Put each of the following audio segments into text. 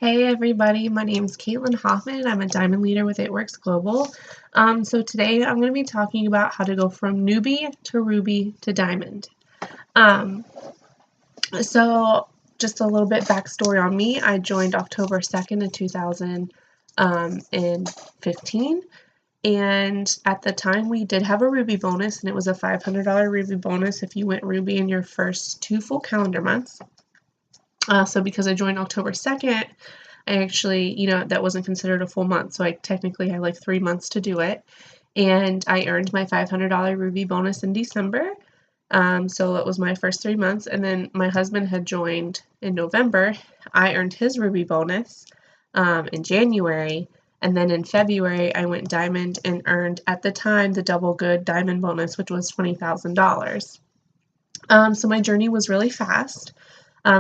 Hey everybody, my name is Caitlin Hoffman. I'm a Diamond Leader with It Works Global. So today I'm going to be talking about how to go from newbie to ruby to diamond. So just a little bit backstory on me. I joined October 2nd of 2015, and at the time we did have a ruby bonus, and it was a $500 ruby bonus if you went ruby in your first 2 full calendar months. So because I joined October 2nd, I actually, that wasn't considered a full month. So I technically had like 3 months to do it. And I earned my $500 Ruby bonus in December. So it was my first 3 months. And then my husband had joined in November. I earned his Ruby bonus in January. And then in February, I went diamond and earned, at the time, the double good diamond bonus, which was $20,000. So my journey was really fast.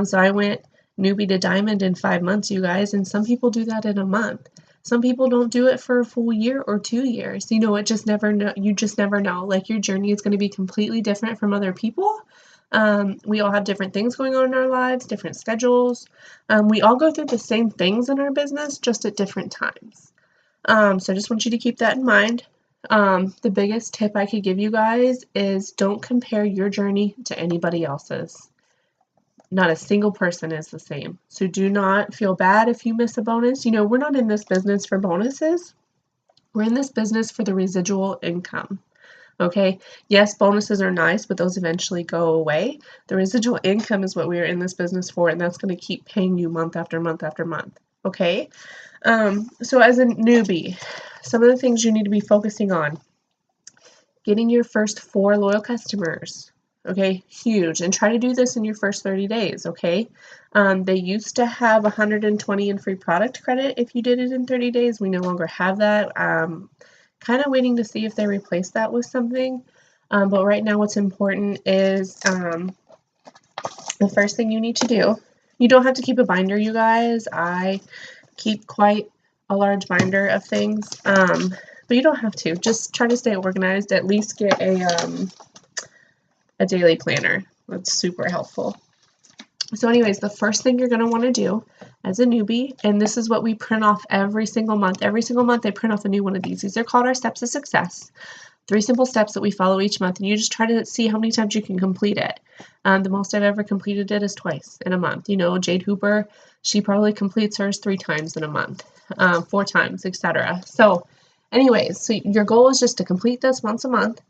So I went newbie to diamond in 5 months, you guys, and some people do that in a month. Some people don't do it for a full year or 2 years. You just never know. You just never know. Like, your journey is going to be completely different from other people. We all have different things going on in our lives, different schedules. We all go through the same things in our business, just at different times. So I just want you to keep that in mind. The biggest tip I could give you guys is don't compare your journey to anybody else's. Not a single person is the same. So do not feel bad if you miss a bonus. We're not in this business for bonuses. We're in this business for the residual income. Okay? Yes, bonuses are nice, but those eventually go away. The residual income is what we are in this business for, and that's going to keep paying you month after month after month. Okay? So as a newbie, some of the things you need to be focusing on: getting your first 4 loyal customers. Okay, huge. And try to do this in your first 30 days, okay? They used to have 120 in free product credit if you did it in 30 days. We no longer have that. Kind of waiting to see if they replace that with something. But right now what's important is the first thing you need to do. You don't have to keep a binder, you guys. I keep quite a large binder of things. But you don't have to. Just try to stay organized. At least get a daily planner. That's super helpful. So anyways, the first thing you're going to want to do as a newbie, and this is what we print off every single month. Every single month they print off a new one of these. These are called our steps of success. 3 simple steps that we follow each month, and you just try to see how many times you can complete it. The most I've ever completed it is twice in a month. Jade Hooper, she probably completes hers 3 times in a month, 4 times, etc. So anyways, so your goal is just to complete this once a month.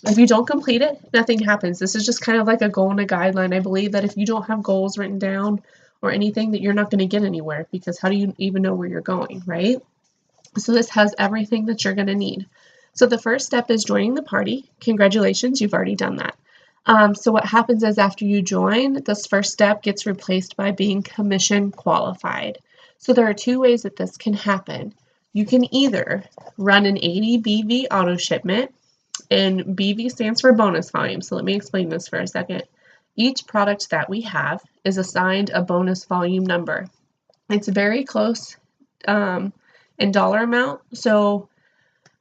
If you don't complete it, nothing happens. This is just kind of like a goal and a guideline. I believe that if you don't have goals written down or anything, that you're not going to get anywhere, because how do you even know where you're going, right? So this has everything that you're going to need. So the first step is joining the party. Congratulations, you've already done that. So what happens is, after you join, this first step gets replaced by being commission qualified. So there are 2 ways that this can happen. You can either run an 80 BV auto shipment, and BV stands for bonus volume. So let me explain this for a second. Each product that we have is assigned a bonus volume number. It's very close in dollar amount. So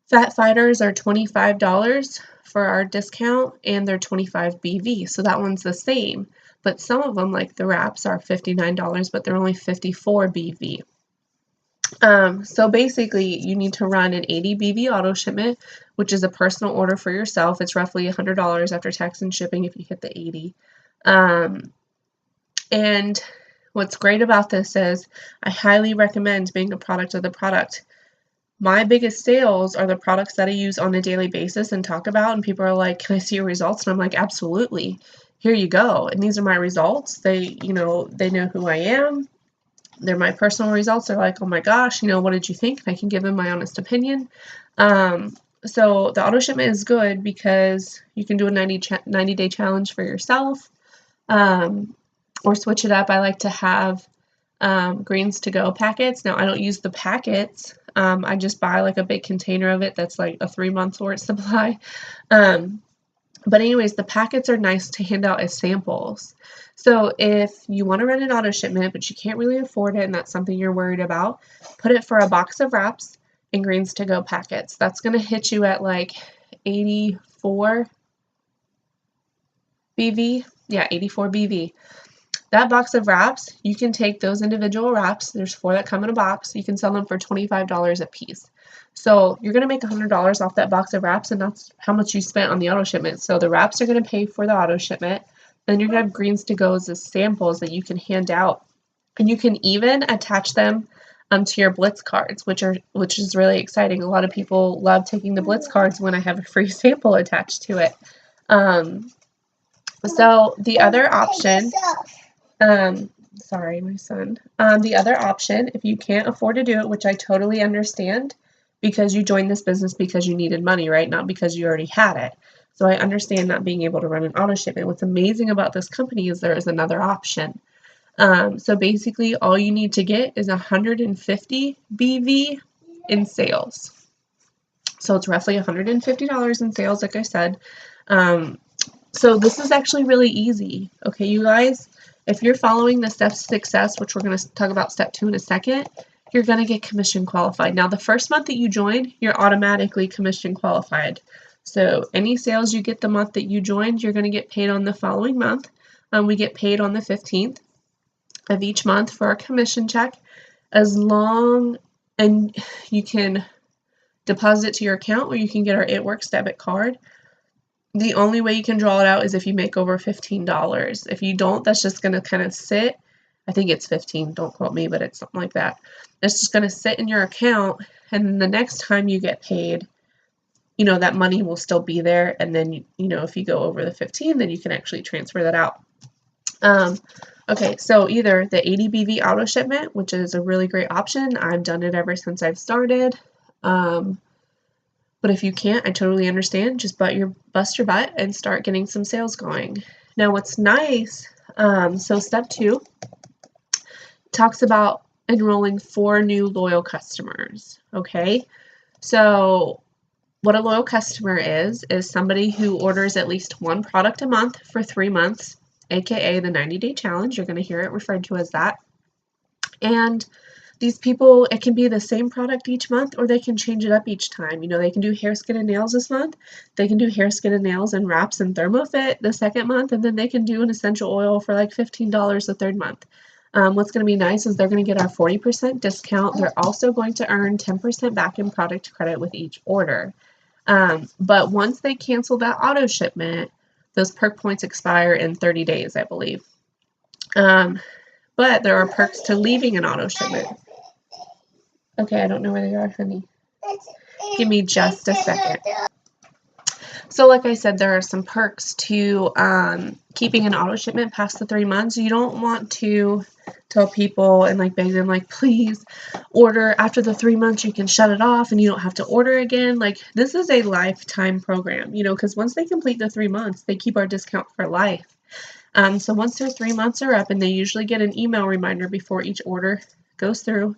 Fat Fighters are $25 for our discount, and they're 25 BV. So that one's the same. But some of them, like the wraps, are $59, but they're only 54 BV. So basically, you need to run an 80 BV auto shipment, which is a personal order for yourself. It's roughly $100 after tax and shipping if you hit the 80. And what's great about this is I highly recommend being a product of the product. My biggest sales are the products that I use on a daily basis and talk about, and people are like, "Can I see your results?" And I'm like, "Absolutely. Here you go." And these are my results. They know who I am. They're my personal results. They're like, "Oh my gosh, what did you think?" And I can give them my honest opinion. So the auto shipment is good because you can do a 90-day challenge for yourself, or switch it up. I like to have greens to go packets. Now I don't use the packets. I just buy like a big container of it that's like a 3-month worth supply. But anyways, the packets are nice to hand out as samples. So if you want to run an auto shipment, but you can't really afford it, and that's something you're worried about, put it for a box of wraps and greens to go packets. That's going to hit you at like 84 BV. Yeah, 84 BV. that box of wraps, you can take those individual wraps, there's 4 that come in a box, you can sell them for $25 a piece. So you're going to make $100 off that box of wraps, and that's how much you spent on the auto shipment. So the wraps are going to pay for the auto shipment. Then you're going to have greens to go as samples that you can hand out. And you can even attach them to your Blitz cards, which is really exciting. A lot of people love taking the Blitz cards when I have a free sample attached to it. So the other option, sorry, my son. The other option, if you can't afford to do it, which I totally understand, because you joined this business because you needed money, right? Not because you already had it. So I understand not being able to run an auto shipment. What's amazing about this company is there is another option. So basically all you need to get is 150 BV in sales. So it's roughly $150 in sales, like I said. So this is actually really easy. Okay, you guys, if you're following the steps to success, which we're going to talk about step 2 in a second, you're going to get commission qualified. Now, the first month that you join, you're automatically commission qualified. So any sales you get the month that you joined, you're going to get paid on the following month. We get paid on the 15th of each month for our commission check, as long, and you can deposit it to your account, or you can get our It Works debit card. The only way you can draw it out is if you make over $15. If you don't, that's just going to kind of sit. I think it's 15, don't quote me, but it's something like that. It's just going to sit in your account, and then the next time you get paid, you know, that money will still be there, and then, you know, if you go over the 15, then you can actually transfer that out. Okay, so either the 80 BV auto shipment, which is a really great option. I've done it ever since I've started. But if you can't, I totally understand. Just bust your butt and start getting some sales going. Now, what's nice, so step 2 talks about enrolling 4 new loyal customers. Okay, so what a loyal customer is somebody who orders at least 1 product a month for 3 months, aka the 90-day challenge. You're going to hear it referred to as that. And these people, it can be the same product each month, or they can change it up each time. You know, they can do hair, skin, and nails this month. They can do hair, skin, and nails and wraps and ThermoFit the second month, and then they can do an essential oil for like $15 the third month. What's going to be nice is they're going to get our 40% discount. They're also going to earn 10% back in product credit with each order. But once they cancel that auto shipment, those perk points expire in 30 days, I believe. But there are perks to leaving an auto shipment. Okay, I don't know where they are, honey. Give me just a second. So like I said, there are some perks to keeping an auto shipment past the 3 months. You don't want to tell people and like beg them like, please order after the 3 months, you can shut it off and you don't have to order again. Like, this is a lifetime program, you know, because once they complete the 3 months, they keep our discount for life. So once their 3 months are up, and they usually get an email reminder before each order goes through,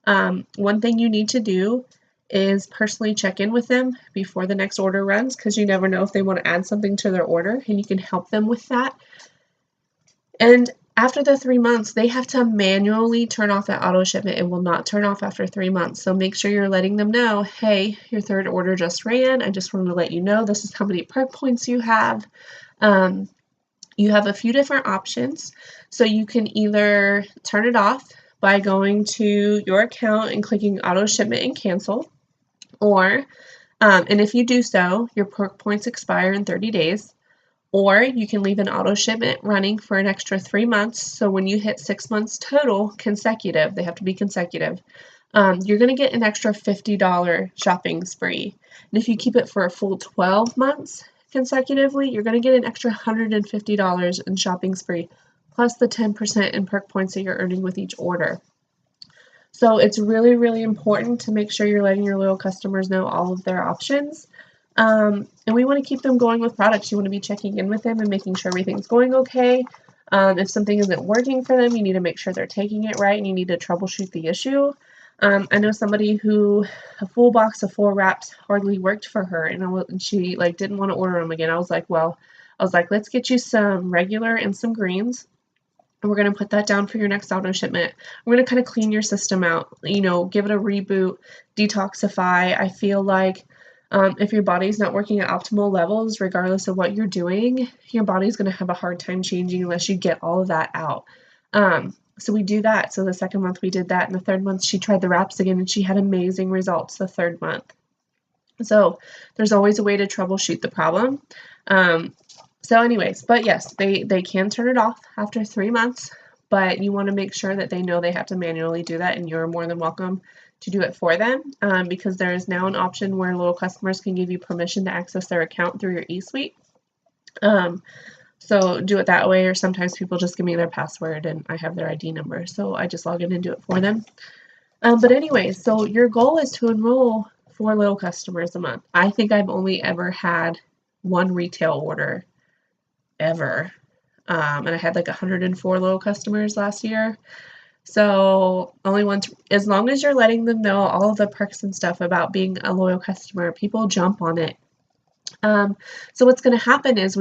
one thing you need to do is personally check in with them before the next order runs, because you never know if they want to add something to their order, and you can help them with that. And after the 3 months, they have to manually turn off that auto shipment. It will not turn off after 3 months. So make sure you're letting them know, hey, your third order just ran. I just wanted to let you know this is how many perk points you have. You have a few different options. So you can either turn it off by going to your account and clicking auto shipment and cancel, or, and if you do so, your perk points expire in 30 days, or you can leave an auto shipment running for an extra 3 months. So when you hit 6 months total consecutive, they have to be consecutive, you're going to get an extra $50 shopping spree. And if you keep it for a full 12 months consecutively, you're going to get an extra $150 in shopping spree, plus the 10% in perk points that you're earning with each order. So it's really, really important to make sure you're letting your loyal customers know all of their options. And we want to keep them going with products. You want to be checking in with them and making sure everything's going okay. If something isn't working for them, you need to make sure they're taking it right, and you need to troubleshoot the issue. I know somebody who a full box of 4 wraps hardly worked for her, and she like didn't want to order them again. I was like, let's get you some regular and some greens, and we're going to put that down for your next auto shipment. We're going to kind of clean your system out, you know, give it a reboot, detoxify. I feel like if your body's not working at optimal levels, regardless of what you're doing, your body's going to have a hard time changing unless you get all of that out. So we do that. So the second month we did that, and the third month she tried the wraps again, and she had amazing results the third month. So there's always a way to troubleshoot the problem. So anyways, but yes, they can turn it off after 3 months, but you want to make sure that they know they have to manually do that, and you're more than welcome to do it for them, because there is now an option where loyal customers can give you permission to access their account through your eSuite. So do it that way, or sometimes people just give me their password and I have their ID number, so I just log in and do it for them. But anyways, so your goal is to enroll 4 loyal customers a month. I think I've only ever had 1 retail order ever, and I had like 104 loyal customers last year. So only once, as long as you're letting them know all of the perks and stuff about being a loyal customer, people jump on it. So what's going to happen is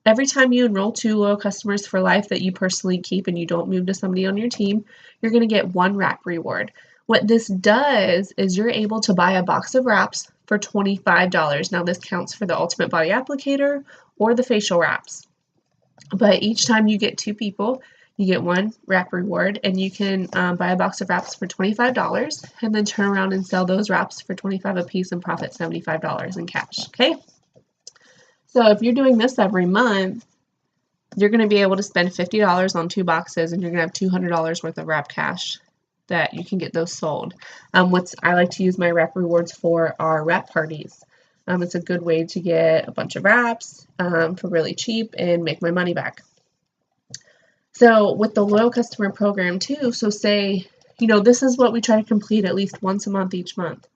every time you enroll 2 loyal customers for life that you personally keep and you don't move to somebody on your team, you're going to get 1 wrap reward. What this does is you're able to buy a box of wraps for $25. Now this counts for the Ultimate Body Applicator or the facial wraps. But each time you get 2 people, you get 1 wrap reward, and you can buy a box of wraps for $25 and then turn around and sell those wraps for $25 a piece and profit $75 in cash, okay? So if you're doing this every month, you're going to be able to spend $50 on 2 boxes, and you're going to have $200 worth of wrap cash that you can get those sold. What I like to use my wrap rewards for are wrap parties. It's a good way to get a bunch of wraps for really cheap and make my money back. So with the loyal customer program too, so say, this is what we try to complete at least once a month each month.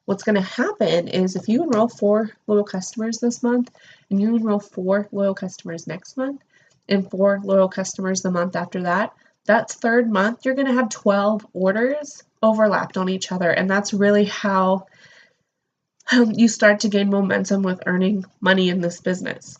What's going to happen is if you enroll 4 loyal customers this month, and you enroll 4 loyal customers next month, and 4 loyal customers the month after that, that third month you're going to have 12 orders overlapped on each other, and that's really how you start to gain momentum with earning money in this business.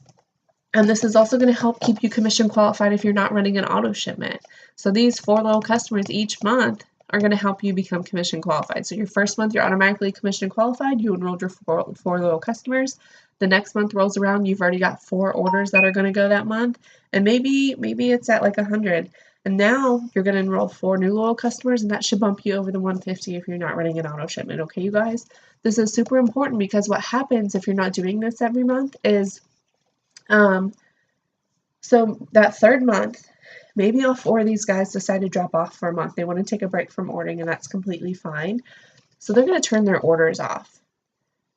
And this is also going to help keep you commission qualified if you're not running an auto shipment. So these 4 loyal customers each month are going to help you become commission qualified. So your first month, you're automatically commission qualified. You enrolled your 4 loyal customers. The next month rolls around, you've already got 4 orders that are going to go that month. And maybe it's at like 100. And now you're going to enroll 4 new loyal customers, and that should bump you over the 150 if you're not running an auto shipment. Okay, you guys? This is super important, because what happens if you're not doing this every month is, so that third month, maybe all 4 of these guys decide to drop off for a month. They want to take a break from ordering, and that's completely fine. So they're going to turn their orders off.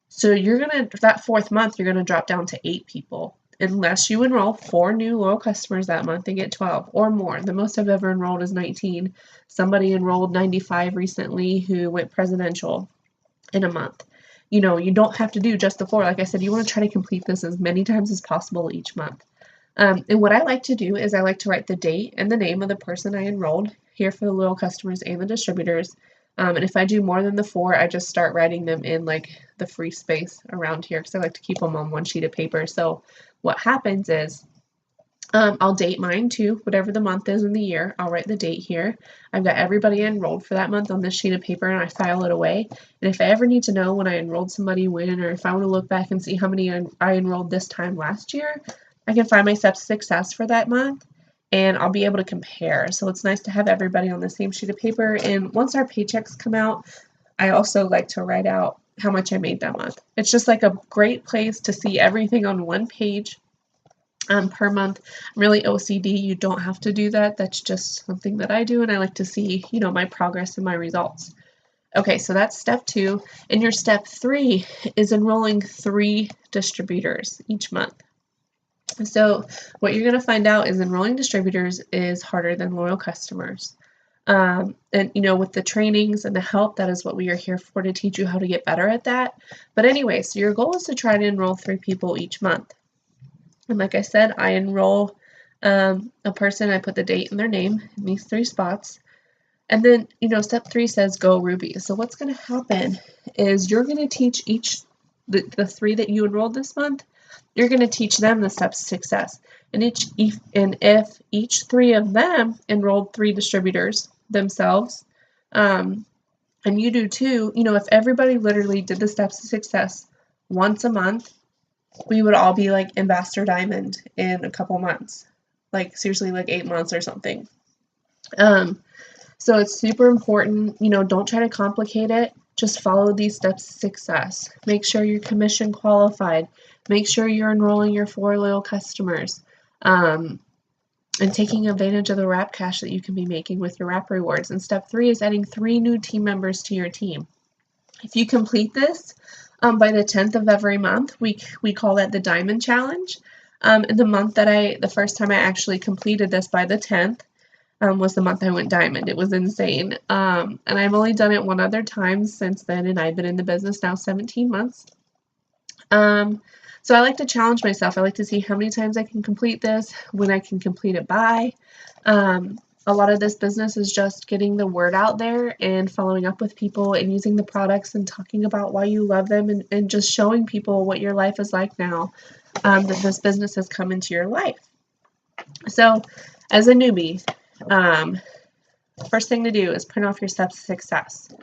So that 4th month, you're going to drop down to 8 people, unless you enroll 4 new loyal customers that month and get 12 or more. The most I've ever enrolled is 19. Somebody enrolled 95 recently who went presidential in a month. You don't have to do just the 4. Like I said, you want to try to complete this as many times as possible each month. And what I like to do is I like to write the date and the name of the person I enrolled here for the loyal customers and the distributors. And if I do more than the 4, I just start writing them in like the free space around here, because I like to keep them on one sheet of paper. So what happens is I'll date mine too, whatever the month is in the year. I'll write the date here. I've got everybody enrolled for that month on this sheet of paper, and I file it away. And if I ever need to know when I enrolled somebody when, or if I want to look back and see how many I enrolled this time last year, I can find my steps to success for that month, and I'll be able to compare. So it's nice to have everybody on the same sheet of paper. And once our paychecks come out, I also like to write out how much I made that month. It's just like a great place to see everything on one page per month. I'm really OCD. You don't have to do that. That's just something that I do, and I like to see, my progress and my results. Okay, so that's step 2. And your step 3 is enrolling 3 distributors each month. So what you're going to find out is enrolling distributors is harder than loyal customers. And with the trainings and the help, that is what we are here for, to teach you how to get better at that. But anyway, so your goal is to try to enroll 3 people each month. And like I said, I enroll a person, I put the date and their name in these 3 spots. And then, step 3 says go Ruby. So what's going to happen is you're going to teach the 3 that you enrolled this month, you're going to teach them the steps to success. And if each 3 of them enrolled 3 distributors themselves, and you do too, if everybody literally did the steps to success once a month, we would all be like Ambassador Diamond in a couple months. Like seriously, like 8 months or something. So it's super important, you know, don't try to complicate it. Just follow these steps to success. Make sure you're commission qualified. Make sure you're enrolling your 4 loyal customers. And taking advantage of the wrap cash that you can be making with your wrap rewards. And step 3 is adding 3 new team members to your team. If you complete this by the 10th of every month, we call that the Diamond Challenge. And the first time I actually completed this by the 10th, was the month I went diamond. It was insane. And I've only done it one other time since then, and I've been in the business now 17 months. So I like to challenge myself. I like to see how many times I can complete this, when I can complete it by. A lot of this business is just getting the word out there and following up with people and using the products and talking about why you love them, and just showing people what your life is like now that this business has come into your life. So as a newbie, first thing to do is print off your steps to success.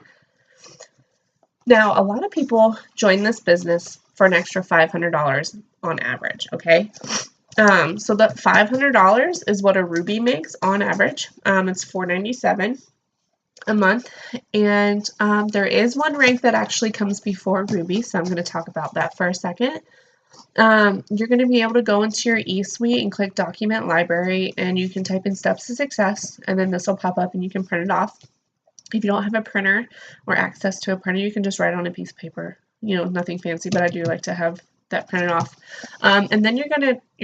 Now, a lot of people join this business for an extra $500 on average, okay? So that $500 is what a Ruby makes on average. It's $497 a month, and there is one rank that actually comes before Ruby, so I'm going to talk about that for a second. You're going to be able to go into your eSuite and click Document Library, and you can type in Steps to Success, and then this will pop up and you can print it off. If you don't have a printer or access to a printer, you can just write on a piece of paper. You know, nothing fancy, but I do like to have that printed off. And then you're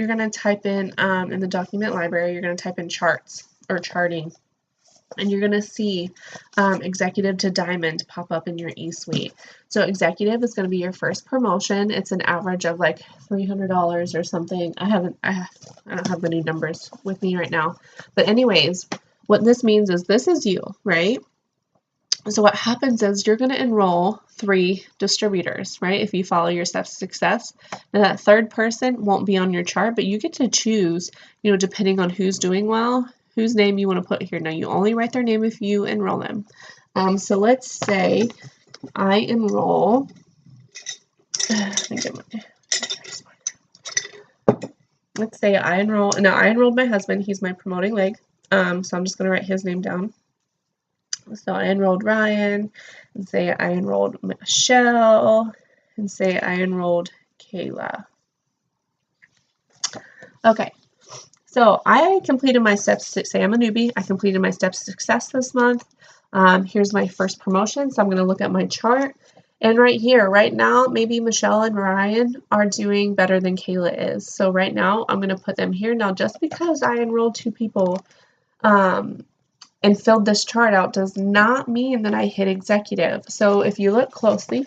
gonna type in the Document Library, you're gonna type in charts or charting. And you're going to see Executive to Diamond pop up in your eSuite. So Executive is going to be your first promotion. It's an average of like $300 or something. I don't have the new numbers with me right now. But anyways, what this means is this is you, right? So what happens is you're going to enroll 3 distributors, right? If you follow your steps to success. Now that third person won't be on your chart, but you get to choose, you know, depending on who's doing well, whose name you want to put here. Now, you only write their name if you enroll them. So let's say I enroll, let's say I enroll, now I enrolled my husband, he's my promoting leg. So I'm just going to write his name down. So I enrolled Ryan, and say I enrolled Michelle, and say I enrolled Kayla. Okay. So I completed my steps, say I'm a newbie, I completed my steps to success this month. Here's my first promotion, so I'm going to look at my chart. And right here, right now, maybe Michelle and Ryan are doing better than Kayla is. So right now, I'm going to put them here. Now, just because I enrolled 2 people and filled this chart out does not mean that I hit executive. So if you look closely,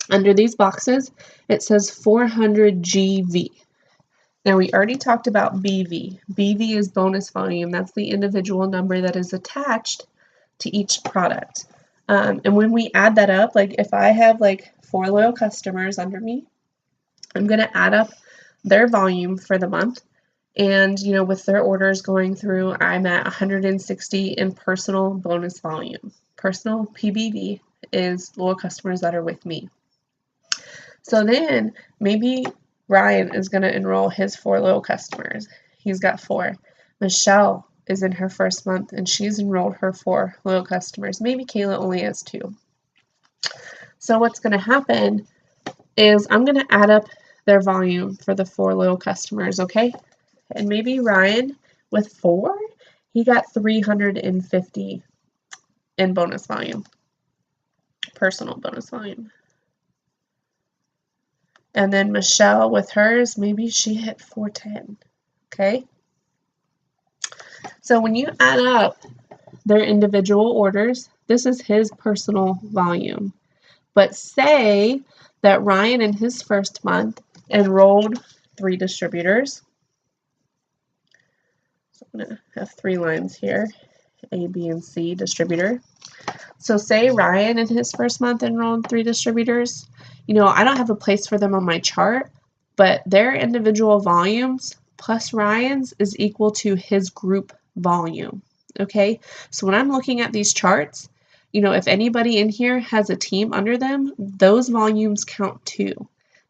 under these boxes, it says 400 GV. Now, we already talked about BV. BV is bonus volume. That's the individual number that is attached to each product. And when we add that up, like if I have like 4 loyal customers under me, I'm going to add up their volume for the month. And, you know, with their orders going through, I'm at 160 in personal bonus volume. Personal PBV is loyal customers that are with me. So then maybe Ryan is going to enroll his 4 loyal customers. He's got 4. Michelle is in her first month, and she's enrolled her 4 loyal customers. Maybe Kayla only has 2. So what's going to happen is I'm going to add up their volume for the 4 loyal customers, okay? And maybe Ryan, with 4, he got 350 in bonus volume, personal bonus volume. And then Michelle with hers, maybe she hit 410, okay? So when you add up their individual orders, this is his personal volume. But say that Ryan in his first month enrolled 3 distributors. So I'm going to have 3 lines here, A, B, and C, distributor. So say Ryan in his first month enrolled 3 distributors. You know, I don't have a place for them on my chart, but their individual volumes plus Ryan's is equal to his group volume, okay? So when I'm looking at these charts, you know, if anybody in here has a team under them, those volumes count too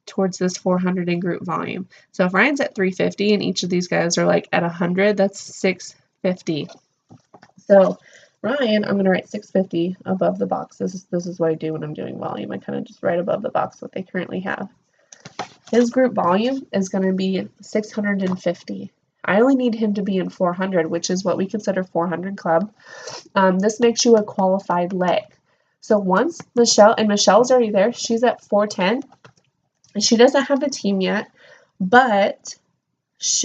towards this 400 in group volume. So if Ryan's at 350 and each of these guys are like at 100, that's 650. So Ryan, I'm going to write 650 above the box. This is what I do when I'm doing volume. I kind of just write above the box what they currently have. His group volume is going to be 650. I only need him to be in 400, which is what we consider 400 club. This makes you a qualified leg. So once Michelle's already there, she's at 410. And she doesn't have a team yet, but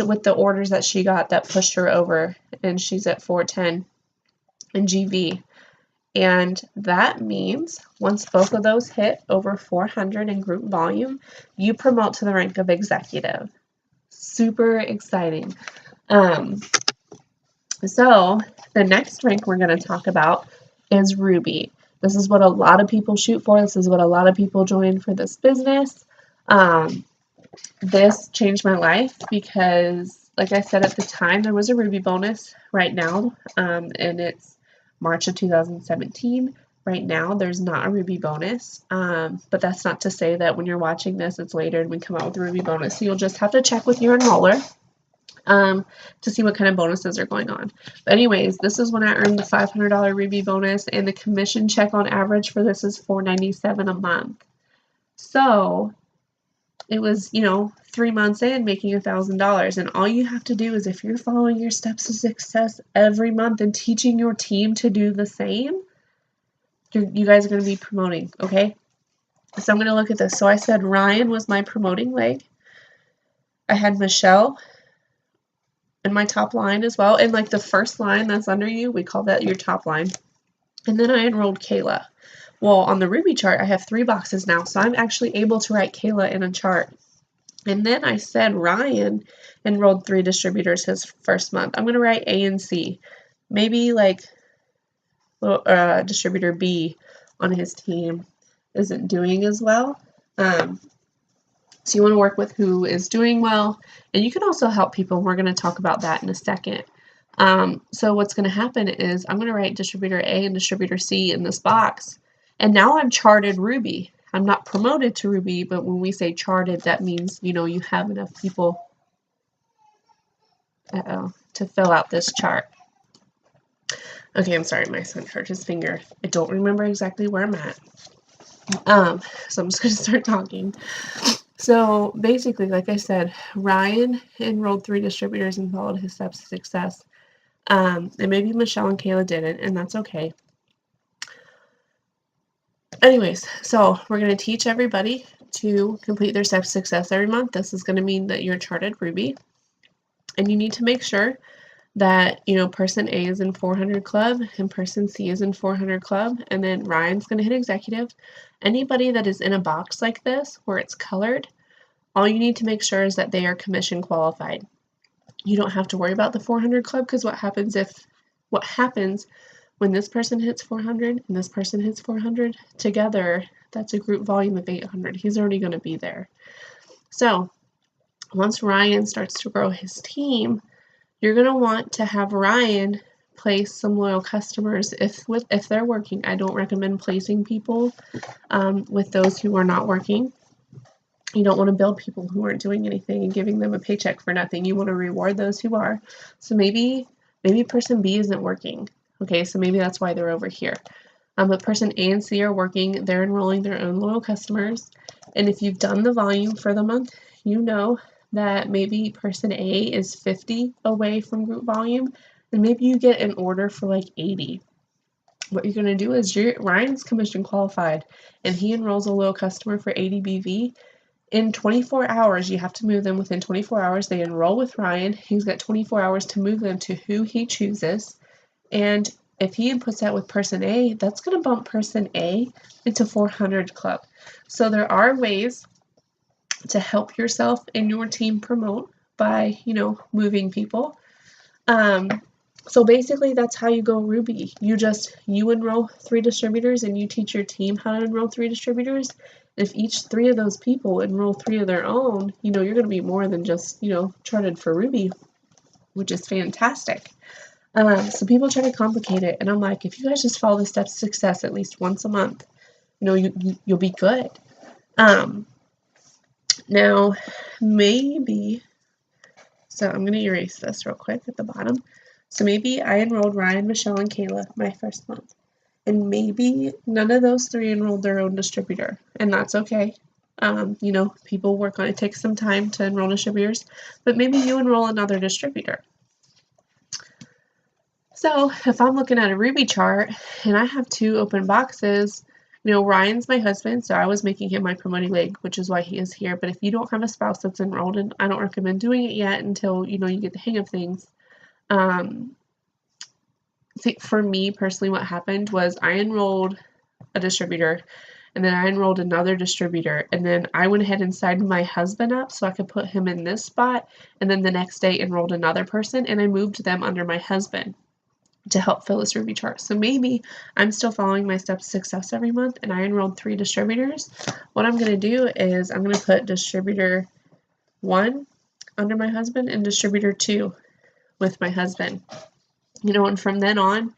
with the orders that she got, that pushed her over, and she's at 410 in GV. And that means once both of those hit over 400 in group volume, you promote to the rank of executive. Super exciting. So the next rank we're going to talk about is Ruby. This is what a lot of people shoot for. This is what a lot of people join for this business. This changed my life because, like I said at the time, there was a Ruby bonus right now, and it's March of 2017. Right now, there's not a Ruby bonus, but that's not to say that when you're watching this, it's later and we come out with a Ruby bonus. So you'll just have to check with your enroller to see what kind of bonuses are going on. But anyways, this is when I earned the $500 Ruby bonus, and the commission check on average for this is $497 a month. So it was, 3 months in, making $1,000. And all you have to do is, if you're following your steps to success every month and teaching your team to do the same, you guys are going to be promoting, okay? So I'm going to look at this. So I said Ryan was my promoting leg. I had Michelle in my top line as well. And like the first line that's under you, we call that your top line. And then I enrolled Kayla. Well, on the Ruby chart, I have 3 boxes now, so I'm actually able to write Kayla in a chart. And then I said Ryan enrolled 3 distributors his first month. I'm going to write A and C. Maybe like distributor B on his team isn't doing as well. So you want to work with who is doing well. And you can also help people. We're going to talk about that in a second. So what's going to happen is I'm going to write distributor A and distributor C in this box. And now I'm charted Ruby. I'm not promoted to Ruby, but when we say charted, that means, you have enough people to fill out this chart. Okay, I'm sorry, my son hurt his finger. I don't remember exactly where I'm at. So I'm just going to start talking. So basically, like I said, Ryan enrolled 3 distributors and followed his steps to success. And maybe Michelle and Kayla didn't, and that's okay. Anyways, so we're going to teach everybody to complete their steps to success every month. This is going to mean that you're charted Ruby. And you need to make sure that, person A is in 400 club and person C is in 400 club. And then Ryan's going to hit executive. Anybody that is in a box like this where it's colored, all you need to make sure is that they are commission qualified. You don't have to worry about the 400 club, because what happens when this person hits 400 and this person hits 400 together, that's a group volume of 800. He's already going to be there. So once Ryan starts to grow his team, you're going to want to have Ryan place some loyal customers if they're working. I don't recommend placing people with those who are not working. You don't want to build people who aren't doing anything and giving them a paycheck for nothing. You want to reward those who are. So maybe person B isn't working. Okay, so maybe that's why they're over here. But person A and C are working. They're enrolling their own loyal customers. And if you've done the volume for the month, you know that maybe person A is 50 away from group volume, and maybe you get an order for like 80. What you're going to do is Ryan's commission qualified, and he enrolls a loyal customer for 80 BV. In 24 hours, you have to move them within 24 hours. They enroll with Ryan. He's got 24 hours to move them to who he chooses. And if he puts that with person A, that's going to bump person A into 400 club. So there are ways to help yourself and your team promote by, moving people. So basically that's how you go Ruby. You enroll 3 distributors and you teach your team how to enroll 3 distributors. If each 3 of those people enroll 3 of their own, you're going to be more than just, charted for Ruby, which is fantastic. So people try to complicate it, and I'm like, if you guys just follow the steps to success at least once a month, you'll be good. Now, maybe, so I'm going to erase this real quick at the bottom. So maybe I enrolled Ryan, Michelle, and Kayla my first month. And maybe none of those 3 enrolled their own distributor, and that's okay. You know, people work on it. It takes some time to enroll distributors, but maybe you enroll another distributor. So if I'm looking at a Ruby chart and I have 2 open boxes, you know, Ryan's my husband, so I was making him my promoting leg, which is why he is here. But if you don't have a spouse that's enrolled, and I don't recommend doing it yet until, you know, you get the hang of things. For me personally, what happened was I enrolled a distributor, and then I enrolled another distributor, and then I went ahead and signed my husband up so I could put him in this spot, and then the next day enrolled another person, and I moved them under my husband to help fill this Ruby chart. So maybe I'm still following my steps to success every month, and I enrolled 3 distributors. What I'm going to do is I'm going to put distributor 1 under my husband and distributor 2 with my husband. You know, and from then on,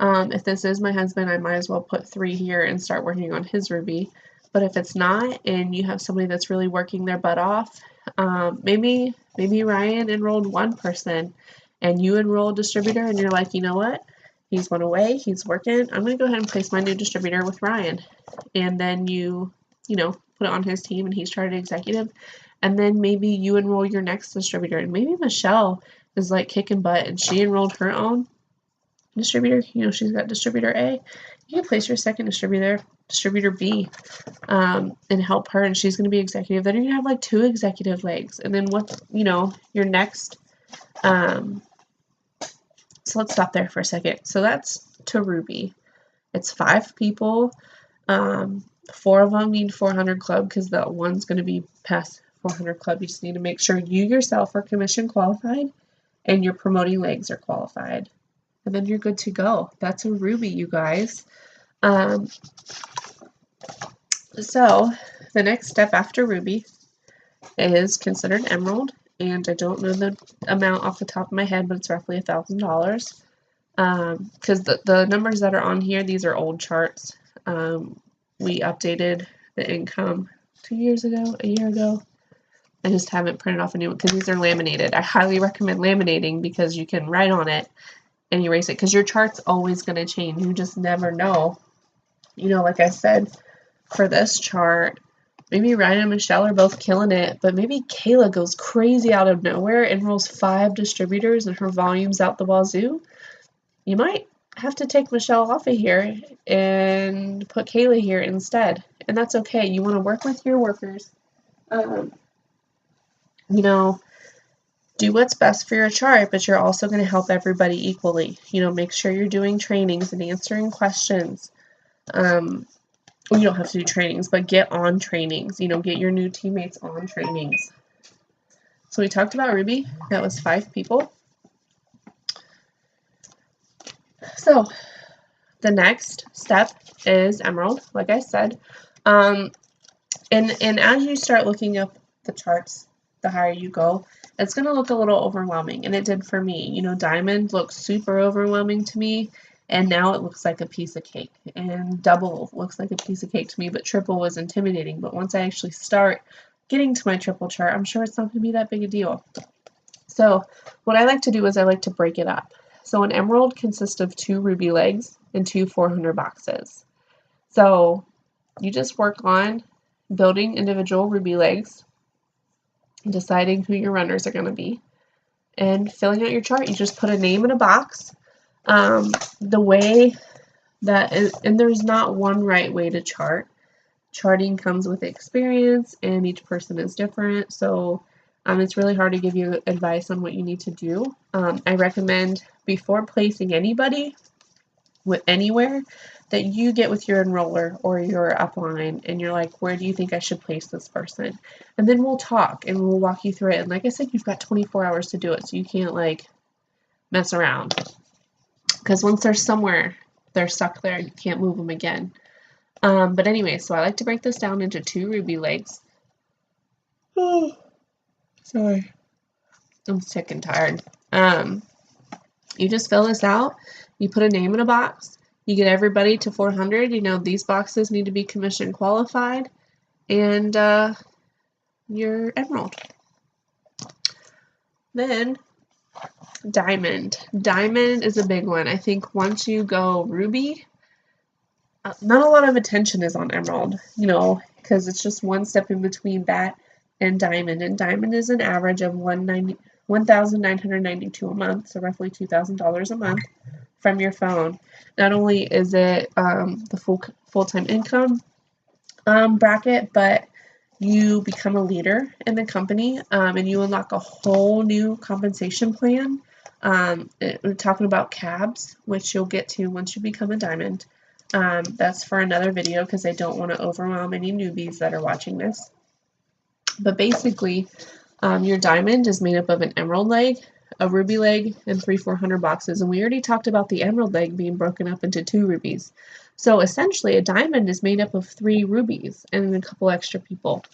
if this is my husband, I might as well put 3 here and start working on his Ruby. But if it's not, and you have somebody that's really working their butt off, maybe Ryan enrolled 1 person, and you enroll a distributor, and you're like, you know what? He's went away. He's working. I'm going to go ahead and place my new distributor with Ryan. And then you know, put it on his team, and he's chartered executive. And then maybe you enroll your next distributor. And maybe Michelle is like kicking butt, and she enrolled her own distributor. You know, she's got distributor A. You can place your second distributor B, and help her, and she's going to be executive. Then you're going to have like 2 executive legs. And then what, you know, your next, so let's stop there for a second. So that's to Ruby. It's 5 people. 4 of them need 400 club because the one's going to be past 400 club. You just need to make sure you yourself are commission qualified and your promoting legs are qualified. And then you're good to go. That's a Ruby, you guys. So the next step after Ruby is considered Emerald. And I don't know the amount off the top of my head, but it's roughly $1,000. Because the numbers that are on here, these are old charts. We updated the income 2 years ago, a year ago. I just haven't printed off a new one because these are laminated. I highly recommend laminating because you can write on it and erase it, because your chart's always going to change. You just never know. You know, like I said, for this chart, maybe Ryan and Michelle are both killing it, but maybe Kayla goes crazy out of nowhere, enrolls 5 distributors, and her volume's out the wazoo. You might have to take Michelle off of here and put Kayla here instead. And that's okay. You want to work with your workers. You know, do what's best for your chart, but you're also going to help everybody equally. You know, make sure you're doing trainings and answering questions. Well, you don't have to do trainings, but get on trainings. You know, get your new teammates on trainings. So we talked about Ruby. That was 5 people. So the next step is Emerald, like I said. And as you start looking up the charts, the higher you go, it's going to look a little overwhelming. And it did for me. You know, Diamond looks super overwhelming to me. And now it looks like a piece of cake. And Double looks like a piece of cake to me. But Triple was intimidating. But once I actually start getting to my Triple chart, I'm sure it's not going to be that big a deal. So what I like to do is I like to break it up. So an Emerald consists of 2 Ruby legs and 2 400 boxes. So you just work on building individual Ruby legs, deciding who your runners are going to be, and filling out your chart. You just put a name in a box. The way that is, and there's not one right way to chart. Charting comes with experience, and each person is different. So it's really hard to give you advice on what you need to do. I recommend before placing anybody with anywhere that you get with your enroller or your upline and you're like, where do you think I should place this person? And then we'll talk and we'll walk you through it. And like I said, you've got 24 hours to do it, so you can't like mess around. Because once they're somewhere, they're stuck there. You can't move them again. But anyway, so I like to break this down into 2 Ruby legs. Oh, sorry. I'm sick and tired. You just fill this out. You put a name in a box. You get everybody to 400. You know, these boxes need to be commission qualified. And you're Emerald. Then Diamond. Diamond is a big one. I think once you go ruby, not a lot of attention is on emerald, because it's just one step in between that and diamond. And diamond is an average of $1,992 a month, so roughly $2,000 a month from your phone. Not only is it the full-time income bracket, but you become a leader in the company, and you unlock a whole new compensation plan. We're talking about cabs, which you'll get to once you become a diamond. That's for another video because I don't want to overwhelm any newbies that are watching this. But basically, your diamond is made up of an emerald leg, a ruby leg, and 400 boxes. And we already talked about the emerald leg being broken up into 2 rubies. So essentially, a diamond is made up of 3 rubies and a couple extra people.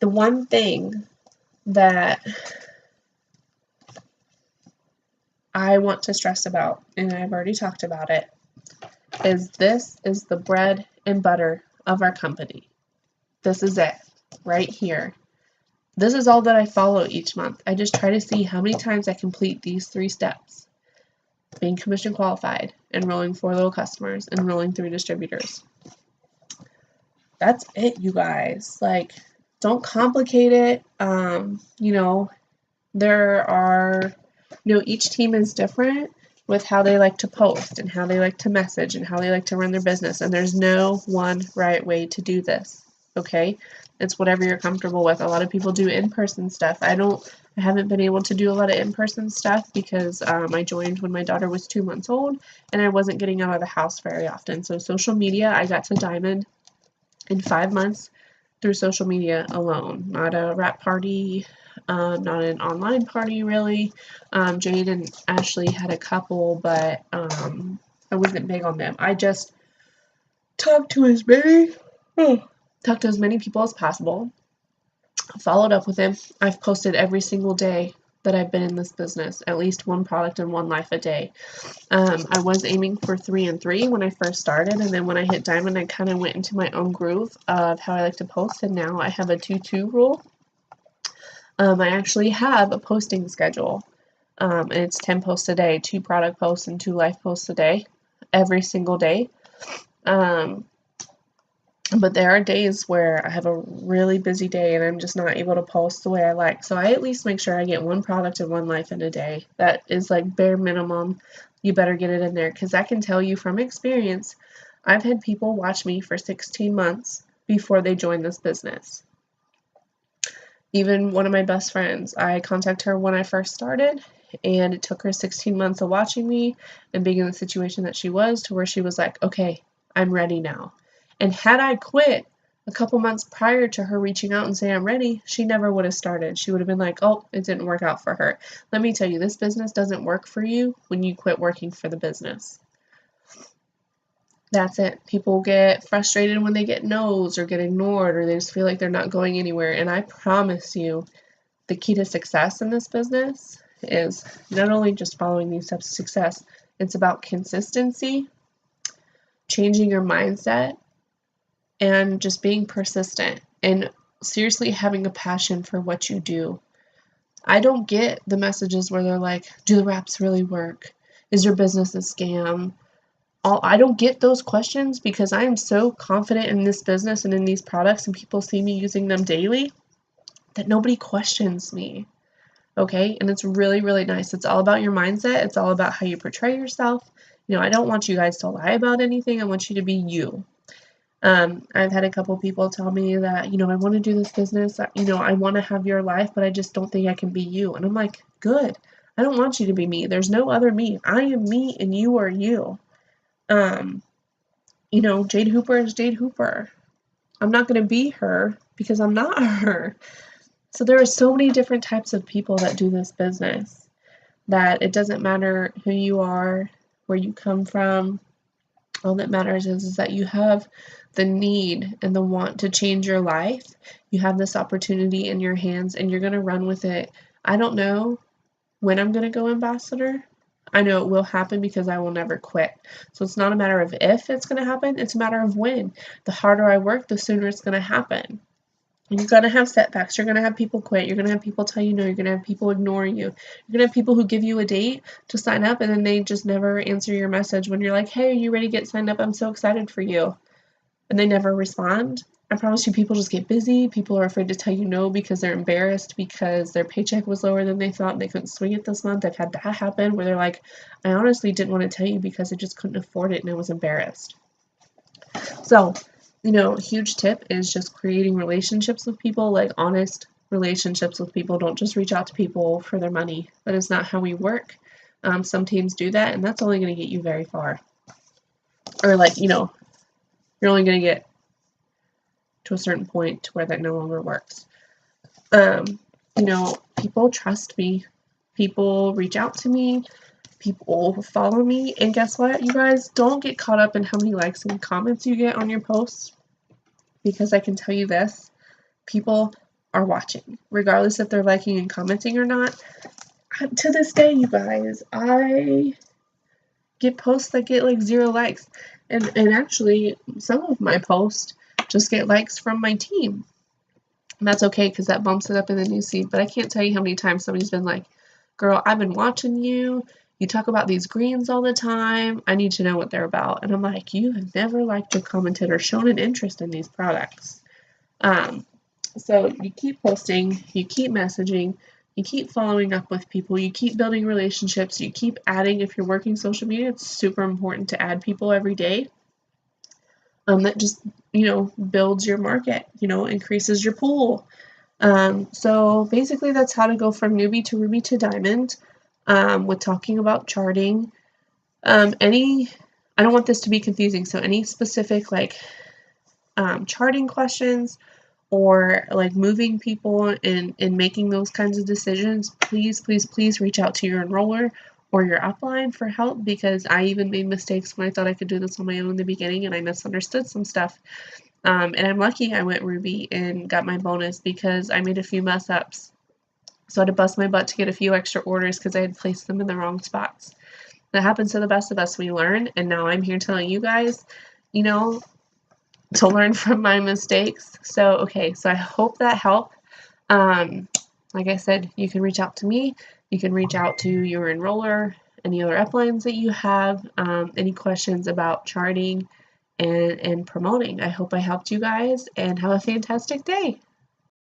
The one thing that I want to stress about, and I've already talked about it, is this is the bread and butter of our company. This is it, right here. This is all that I follow each month. I just try to see how many times I complete these 3 steps. Being commission qualified, enrolling 4 little customers, enrolling 3 distributors. That's it, you guys. Like, don't complicate it. There are, each team is different with how they like to post and how they like to message and how they like to run their business. And there's no one right way to do this, okay? It's whatever you're comfortable with. A lot of people do in-person stuff. I haven't been able to do a lot of in-person stuff because I joined when my daughter was 2 months old and I wasn't getting out of the house very often. So social media, I got to diamond in 5 months through social media alone. Not a wrap party, not an online party really. Jade and Ashley had a couple, but I wasn't big on them. I just talked to as many people as possible, followed up with them. I've posted every single day that I've been in this business, at least 1 product and 1 life a day. I was aiming for 3 and 3 when I first started, and then when I hit diamond, I kind of went into my own groove of how I like to post, and now I have a 2-2 rule. I actually have a posting schedule, and it's 10 posts a day, 2 product posts and 2 life posts a day, every single day. But there are days where I have a really busy day and I'm just not able to post the way I like. So I at least make sure I get 1 product and 1 life in a day. That is like bare minimum. You better get it in there, because I can tell you from experience, I've had people watch me for 16 months before they joined this business. Even one of my best friends, I contacted her when I first started, and it took her 16 months of watching me and being in the situation that she was to where she was like, okay, I'm ready now. And had I quit a couple months prior to her reaching out and saying I'm ready, she never would have started. She would have been like, oh, it didn't work out for her. Let me tell you, this business doesn't work for you when you quit working for the business. That's it. People get frustrated when they get no's or get ignored, or they just feel like they're not going anywhere. And I promise you, the key to success in this business is not only just following these steps of success, it's about consistency, changing your mindset, and just being persistent and seriously having a passion for what you do. I don't get the messages where they're like, do the wraps really work? Is your business a scam? I don't get those questions because I am so confident in this business and in these products, and people see me using them daily, that nobody questions me. Okay? And it's really, really nice. It's all about your mindset. It's all about how you portray yourself. I don't want you guys to lie about anything. I want you to be you. I've had a couple people tell me that, I want to do this business, I want to have your life, but I just don't think I can be you. And I'm like, good. I don't want you to be me. There's no other me. I am me and you are you. Jade Hooper is Jade Hooper. I'm not going to be her because I'm not her. So there are so many different types of people that do this business that it doesn't matter who you are, where you come from. All that matters is that you have the need and the want to change your life. You have this opportunity in your hands and you're going to run with it. I don't know when I'm going to go ambassador. I know it will happen because I will never quit. So it's not a matter of if it's going to happen, it's a matter of when. The harder I work, the sooner it's going to happen. You're going to have setbacks. You're going to have people quit. You're going to have people tell you no. You're going to have people ignoring you. You're going to have people who give you a date to sign up and then they just never answer your message when you're like, hey, are you ready to get signed up? I'm so excited for you. And they never respond. I promise you, people just get busy. People are afraid to tell you no because they're embarrassed because their paycheck was lower than they thought and they couldn't swing it this month. I've had that happen where they're like, I honestly didn't want to tell you because I just couldn't afford it and I was embarrassed. So, huge tip is just creating relationships with people, like honest relationships with people. Don't just reach out to people for their money. That is not how we work. Some teams do that, and that's only going to get you very far. Or, you're only going to get to a certain point where that no longer works. People trust me. People reach out to me. People follow me. And guess what, you guys? Don't get caught up in how many likes and comments you get on your posts. Because I can tell you this, people are watching, regardless if they're liking and commenting or not. To this day, you guys, I get posts that get like 0 likes. And actually, some of my posts just get likes from my team. And that's okay because that bumps it up in the newsfeed. But I can't tell you how many times somebody's been like, girl, I've been watching you. You talk about these greens all the time. I need to know what they're about. And I'm like, you have never liked or commented or shown an interest in these products. So you keep posting, you keep messaging, you keep following up with people, you keep building relationships, you keep adding. If you're working social media, it's super important to add people every day. That just, builds your market, increases your pool. So basically that's how to go from newbie to ruby to diamond, with talking about charting. I don't want this to be confusing, so any specific charting questions or like moving people and making those kinds of decisions, please, please, please reach out to your enroller or your upline for help, because I even made mistakes when I thought I could do this on my own in the beginning and I misunderstood some stuff. And I'm lucky I went Ruby and got my bonus because I made a few mess ups. So I had to bust my butt to get a few extra orders because I had placed them in the wrong spots. That happens to the best of us. We learn, and now I'm here telling you guys, to learn from my mistakes. So I hope that helped. Like I said, you can reach out to me. You can reach out to your enroller, any other uplines that you have, any questions about charting and promoting. I hope I helped you guys, and have a fantastic day.